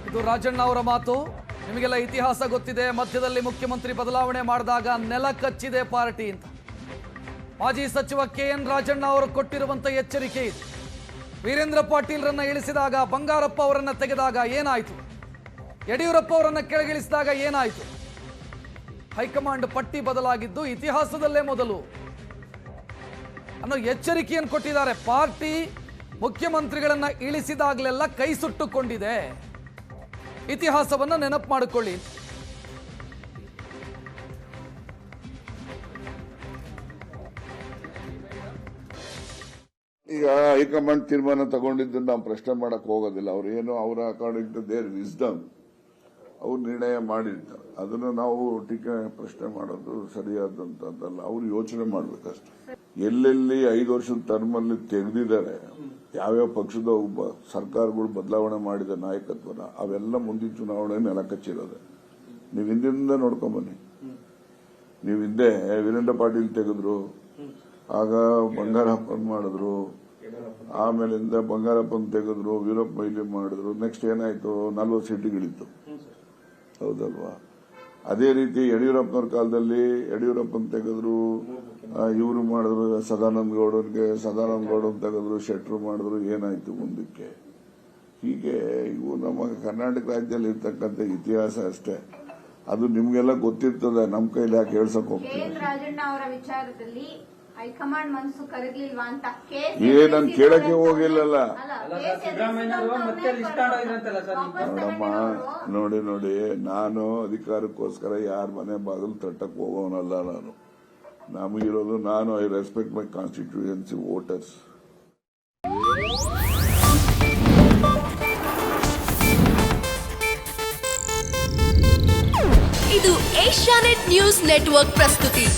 ಇದು ರಾಜಣ್ಣ ಅವರ ಮಾತು. ನಿಮಗೆಲ್ಲ ಇತಿಹಾಸ ಗೊತ್ತಿದೆ. ಮಧ್ಯದಲ್ಲಿ ಮುಖ್ಯಮಂತ್ರಿ ಬದಲಾವಣೆ ಮಾಡಿದಾಗ ನೆಲ ಕಚ್ಚಿದೆ ಪಾರ್ಟಿ ಅಂತ ಮಾಜಿ ಸಚಿವ KN ರಾಜಣ್ಣ ಅವರು ಕೊಟ್ಟಿರುವಂತ ಎಚ್ಚರಿಕೆ ಇದೆ. ವೀರೇಂದ್ರ ಪಾಟೀಲ್ರನ್ನ ಇಳಿಸಿದಾಗ, ಬಂಗಾರಪ್ಪ ಅವರನ್ನ ತೆಗೆದಾಗ ಏನಾಯಿತು, ಯಡಿಯೂರಪ್ಪ ಅವರನ್ನ ಕೆಳಗಿಳಿಸಿದಾಗ ಏನಾಯಿತು, ಹೈಕಮಾಂಡ್ ಪಟ್ಟಿ ಬದಲಾಗಿದ್ದು ಇತಿಹಾಸದಲ್ಲೇ ಮೊದಲು ಅನ್ನೋ ಎಚ್ಚರಿಕೆಯನ್ನು ಕೊಟ್ಟಿದ್ದಾರೆ. ಪಾರ್ಟಿ ಮುಖ್ಯಮಂತ್ರಿಗಳನ್ನ ಇಳಿಸಿದಾಗಲೆಲ್ಲ ಕೈ ಸುಟ್ಟುಕೊಂಡಿದೆ, ಇತಿಹಾಸವನ್ನ ನೆನಪು ಮಾಡಿಕೊಳ್ಳಿ. ಈಗ ಹೈಕಮಾಂಡ್ ತೀರ್ಮಾನ ತಗೊಂಡಿದ್ದನ್ನು ನಾವು ಪ್ರಶ್ನೆ ಮಾಡಕ್ ಹೋಗೋದಿಲ್ಲ. ಅವ್ರು ಏನು ಅವರ ಅಕಾರ್ಡಿಂಗ್ ಟು ದೇರ್ ವಿಸ್ಡಮ್ ಅವ್ರು ನಿರ್ಣಯ ಮಾಡಿರ್ತಾರೆ. ಅದನ್ನು ನಾವು ಟೀಕೆ ಪ್ರಶ್ನೆ ಮಾಡೋದು ಸರಿಯಾದಂತದ್ದಲ್ಲ. ಅವ್ರು ಯೋಚನೆ ಮಾಡ್ಬೇಕಷ್ಟೆ. ಎಲ್ಲೆಲ್ಲಿ 5 ವರ್ಷದ ಟರ್ಮ್ ಅಲ್ಲಿ ತೆಗೆದಿದ್ದಾರೆ, ಯಾವ್ಯಾವ ಪಕ್ಷದ ಸರ್ಕಾರಗಳು ಬದಲಾವಣೆ ಮಾಡಿದ ನಾಯಕತ್ವನ, ಅವೆಲ್ಲ ಮುಂದಿನ ಚುನಾವಣೆ ನೆಲ ಕಚ್ಚಿರೋದೆ. ನೀವು ಹಿಂದಿನಿಂದ ನೋಡ್ಕೊಂಬನ್ನಿ. ನೀವು ಹಿಂದೆ ವೀರೇಂದ್ರ ಪಾಟೀಲ್ ತೆಗೆದ್ರು, ಆಗ ಬಂಗಾರಪ್ಪನ್ ಮಾಡಿದ್ರು, ಆಮೇಲಿಂದ ಬಂಗಾರಪ್ಪನ್ ತೆಗೆದ್ರು, ವೀರಪ್ಪ ಮೊಯ್ಲಿ ಮಾಡಿದ್ರು. ನೆಕ್ಸ್ಟ್ ಏನಾಯ್ತು, 40 ಸೀಟುಗಳಿತ್ತು, ಹೌದಲ್ವಾ? ಅದೇ ರೀತಿ ಯಡಿಯೂರಪ್ಪನವ್ರ ಕಾಲದಲ್ಲಿ ಯಡಿಯೂರಪ್ಪನ್ ತೆಗೆದ್ರು, ಇವರು ಮಾಡಿದ್ರು, ಸದಾನಂದ ಗೌಡನ್ ತೆಗೆದ್ರು, ಶೆಟ್ರು ಮಾಡಿದ್ರು. ಏನಾಯ್ತು ಮುಂದಕ್ಕೆ? ಹೀಗೆ ಇವು ನಮ್ಮ ಕರ್ನಾಟಕ ರಾಜ್ಯದಲ್ಲಿ ಇರ್ತಕ್ಕಂಥ ಇತಿಹಾಸ ಅಷ್ಟೇ. ಅದು ನಿಮ್ಗೆಲ್ಲ ಗೊತ್ತಿರ್ತದೆ, ನಮ್ ಕೈಲಿ ಯಾಕೆ ಹೇಳ್ಸಕ್ ಹೋಗ್ತೀವಿ? ರಾಜಣ್ಣ ಅವರ ವಿಚಾರದಲ್ಲಿ ಹೈಕಮಾಂಡ್ ಮನಸ್ಸು ಕರಗ್ಲಿಲ್ವಾ ಅಂತ ನಾನು ಕೇಳಕ್ಕೆ ಹೋಗಿಲ್ಲಲ್ಲ. ನೋಡಮ್ಮ, ನೋಡಿ, ನಾನು ಅಧಿಕಾರಕ್ಕೋಸ್ಕರ ಯಾರ ಮನೆ ಬಾಗಿಲು ತಟ್ಟಕ್ಕೆ ಹೋಗೋನಲ್ಲ. ನಮಗಿರೋದು, I respect my constituency voters. ಇದು ಏಷ್ಯಾನೆಟ್ ನ್ಯೂಸ್ ನೆಟ್ವರ್ಕ್ ಪ್ರಸ್ತುತಿ.